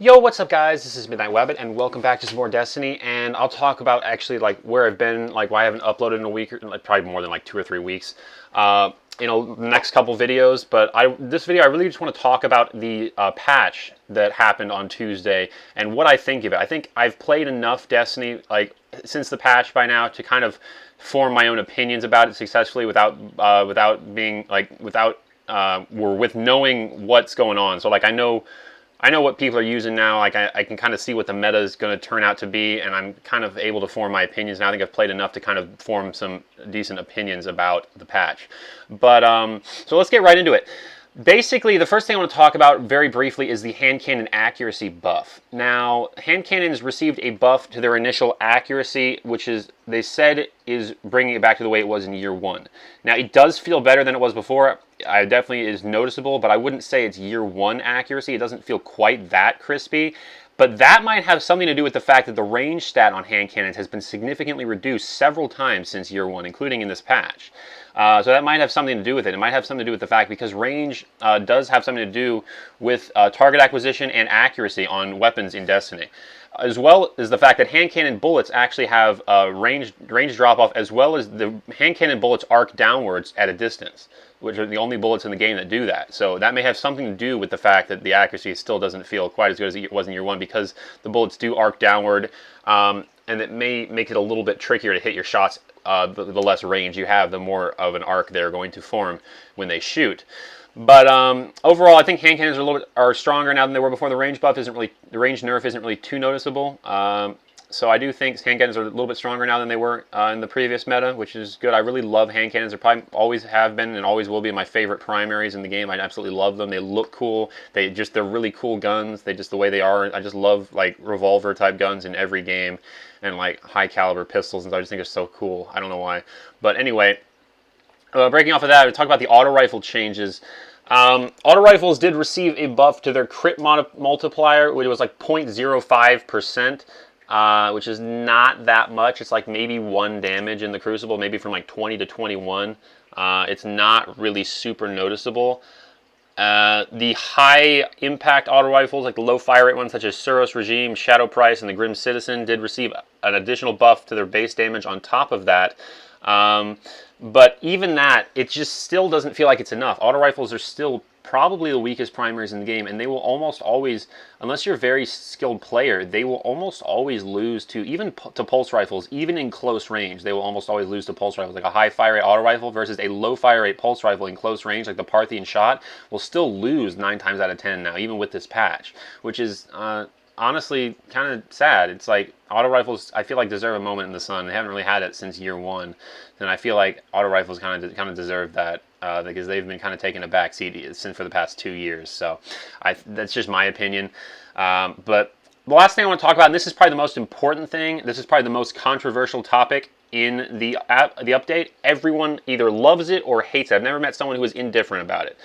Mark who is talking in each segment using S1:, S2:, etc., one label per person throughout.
S1: Yo, what's up guys? This is Midnight Wabbit and welcome back to some more Destiny, and I'll talk about actually like where I've been, like why I haven't uploaded in a week, or like probably more than like 2 or 3 weeks. The next couple videos, but this video I really just want to talk about the patch that happened on Tuesday and what I think of it. I think I've played enough Destiny like since the patch by now to kind of form my own opinions about it successfully without being like with knowing what's going on. So like I know what people are using now. Like I can kind of see what the meta is going to turn out to be, and I'm kind of able to form my opinions. And I think I've played enough to kind of form some decent opinions about the patch. But so let's get right into it. Basically, the first thing I want to talk about very briefly is the hand cannon accuracy buff. Now, hand cannons received a buff to their initial accuracy, which is, they said, is bringing it back to the way it was in year one. Now, it does feel better than it was before. It definitely is noticeable, but I wouldn't say it's year one accuracy. It doesn't feel quite that crispy. But that might have something to do with the fact that the range stat on hand cannons has been significantly reduced several times since year one, including in this patch. So that might have something to do with it. It might have something to do with the fact because range does have something to do with target acquisition and accuracy on weapons in Destiny. As well as the fact that hand cannon bullets actually have range drop off, as well as the hand cannon bullets arc downwards at a distance, which are the only bullets in the game that do that. So that may have something to do with the fact that the accuracy still doesn't feel quite as good as it was in year one, because the bullets do arc downward, and it may make it a little bit trickier to hit your shots. The less range you have, the more of an arc they're going to form when they shoot. But overall, I think hand cannons are stronger now than they were before. The range nerf isn't really too noticeable. So I do think hand cannons are a little bit stronger now than they were in the previous meta, which is good. I really love hand cannons. They probably always have been and always will be my favorite primaries in the game. I absolutely love them. They look cool. They're really cool guns. The way they are. I just love like revolver type guns in every game, and like high caliber pistols, and I just think it's so cool. I don't know why. But anyway, breaking off of that, we talk about the auto rifle changes. Auto rifles did receive a buff to their crit multiplier, which was like 0.05%. Which is not that much. It's like maybe 1 damage in the Crucible, maybe from like 20 to 21. It's not really super noticeable. The high impact auto rifles, like the low fire rate ones such as Suros Regime, Shadow Price, and the Grim Citizen, did receive an additional buff to their base damage on top of that. But even that, it just still doesn't feel like it's enough. Auto rifles are still probably the weakest primaries in the game, and they will almost always, unless you're a very skilled player, they will almost always lose to pulse rifles. Even in close range, they will almost always lose to pulse rifles. Like a high fire rate auto rifle versus a low fire rate pulse rifle in close range, like the Parthian shot, will still lose 9 times out of 10 now, even with this patch, which is honestly kind of sad. It's like auto rifles, I feel like, deserve a moment in the sun. They haven't really had it since year one, and I feel like auto rifles kind of deserve that. Because they've been kind of taking a back seat since for the past 2 years. So that's just my opinion. But the last thing I want to talk about, and this is probably the most important thing, this is probably the most controversial topic in the update. Everyone either loves it or hates it. I've never met someone who is indifferent about it.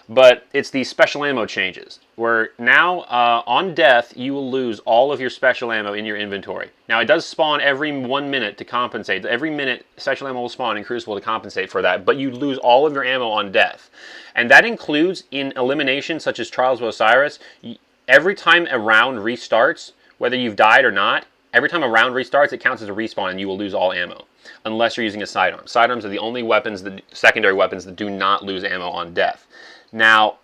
S1: But it's the special ammo changes, where now on death you will lose all of your special ammo in your inventory. Now it does spawn every 1 minute to compensate. Every minute special ammo will spawn in Crucible to compensate for that, but you lose all of your ammo on death. And that includes in elimination such as Trials of Osiris. Every time a round restarts, whether you've died or not, every time a round restarts it counts as a respawn and you will lose all ammo. Unless you're using a sidearm. Sidearms are the only weapons, secondary weapons, that do not lose ammo on death. Now,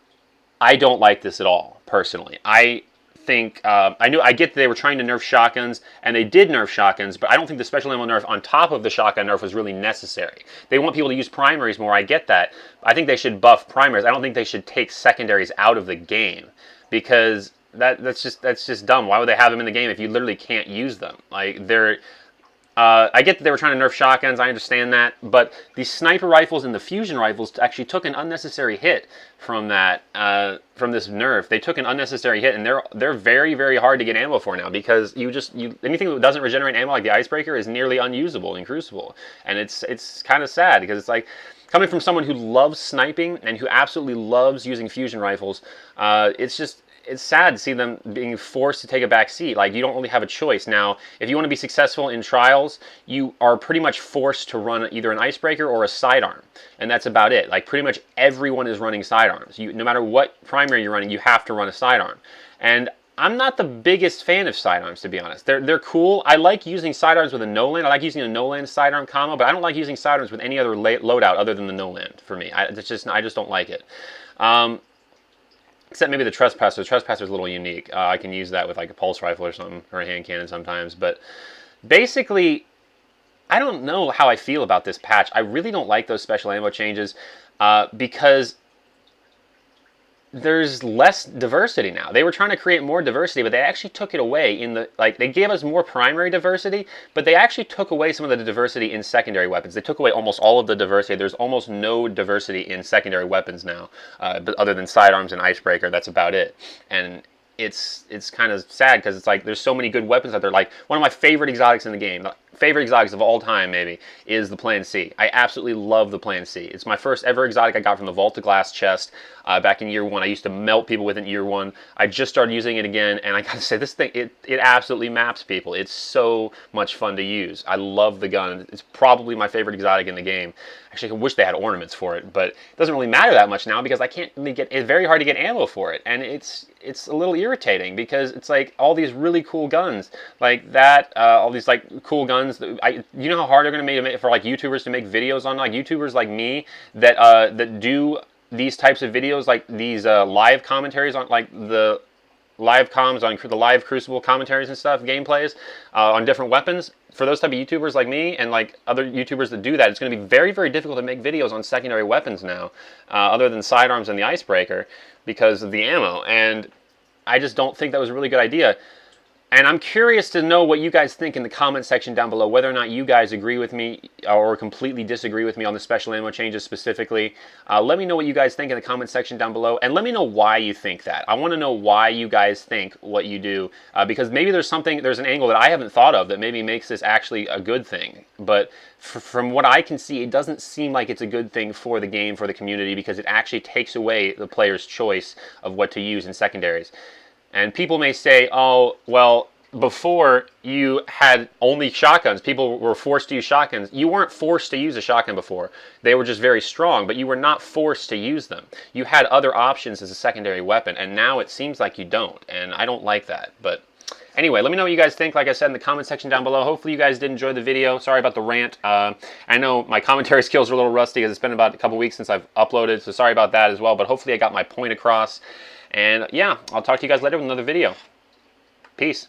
S1: I don't like this at all, personally. I think, I get that they were trying to nerf shotguns, and they did nerf shotguns, but I don't think the special ammo nerf on top of the shotgun nerf was really necessary. They want people to use primaries more, I get that. I think they should buff primaries. I don't think they should take secondaries out of the game, because that's just dumb. Why would they have them in the game if you literally can't use them? Like, I get that they were trying to nerf shotguns, I understand that, but the sniper rifles and the fusion rifles actually took an unnecessary hit from that, from this nerf. They took an unnecessary hit, and they're very, very hard to get ammo for now, because anything that doesn't regenerate ammo, like the Icebreaker, is nearly unusable in Crucible, and it's kind of sad, because it's like, coming from someone who loves sniping and who absolutely loves using fusion rifles, it's sad to see them being forced to take a back seat. Like, you don't really have a choice. Now, if you want to be successful in Trials, you are pretty much forced to run either an Icebreaker or a sidearm. And that's about it. Like, pretty much everyone is running sidearms. No matter what primary you're running, you have to run a sidearm. And I'm not the biggest fan of sidearms, to be honest. They're cool. I like using sidearms with a no-land. I like using a no-land sidearm combo, but I don't like using sidearms with any other loadout other than the no-land for me. I just don't like it. Except maybe the Trespasser. The Trespasser is a little unique. I can use that with like a pulse rifle or something, or a hand cannon sometimes. But basically, I don't know how I feel about this patch. I really don't like those special ammo changes because there's less diversity now. They were trying to create more diversity, but they actually took it away in the, like, they gave us more primary diversity, but they actually took away some of the diversity in secondary weapons. They took away almost all of the diversity. There's almost no diversity in secondary weapons now, but other than sidearms and icebreaker. That's about it. And it's kind of sad because it's like there's so many good weapons out there. Like one of my favorite exotics in the game, favorite exotics of all time maybe, is the Plan C. I absolutely love the Plan C. It's my first ever exotic I got from the Vault of Glass chest back in year 1. I used to melt people with it in year 1. I just started using it again, and I gotta say, this thing, it absolutely maps people. It's so much fun to use. I love the gun. It's probably my favorite exotic in the game. Actually, I wish they had ornaments for it, but it doesn't really matter that much now because I can't really get, it's very hard to get ammo for it, and it's a little irritating because it's like all these really cool guns like that, all these like cool guns. You know how hard they're going to make for like YouTubers to make videos on, like YouTubers like me that that do these types of videos, like these live commentaries on, like the live comms on the live Crucible commentaries and stuff, gameplays on different weapons. For those type of YouTubers like me and like other YouTubers that do that, it's going to be very, very difficult to make videos on secondary weapons now, other than sidearms and the icebreaker, because of the ammo. And I just don't think that was a really good idea. And I'm curious to know what you guys think in the comment section down below, whether or not you guys agree with me or completely disagree with me on the special ammo changes specifically. Let me know what you guys think in the comment section down below, and let me know why you think that. I want to know why you guys think what you do, because maybe there's an angle that I haven't thought of that maybe makes this actually a good thing. But from what I can see, it doesn't seem like it's a good thing for the game, for the community, because it actually takes away the player's choice of what to use in secondaries. And people may say, oh, well, before you had only shotguns. People were forced to use shotguns. You weren't forced to use a shotgun before. They were just very strong, but you were not forced to use them. You had other options as a secondary weapon, and now it seems like you don't, and I don't like that. But anyway, let me know what you guys think, like I said, in the comment section down below. Hopefully you guys did enjoy the video. Sorry about the rant. I know my commentary skills are a little rusty because it's been about a couple weeks since I've uploaded, so sorry about that as well, but hopefully I got my point across. And yeah, I'll talk to you guys later with another video. Peace.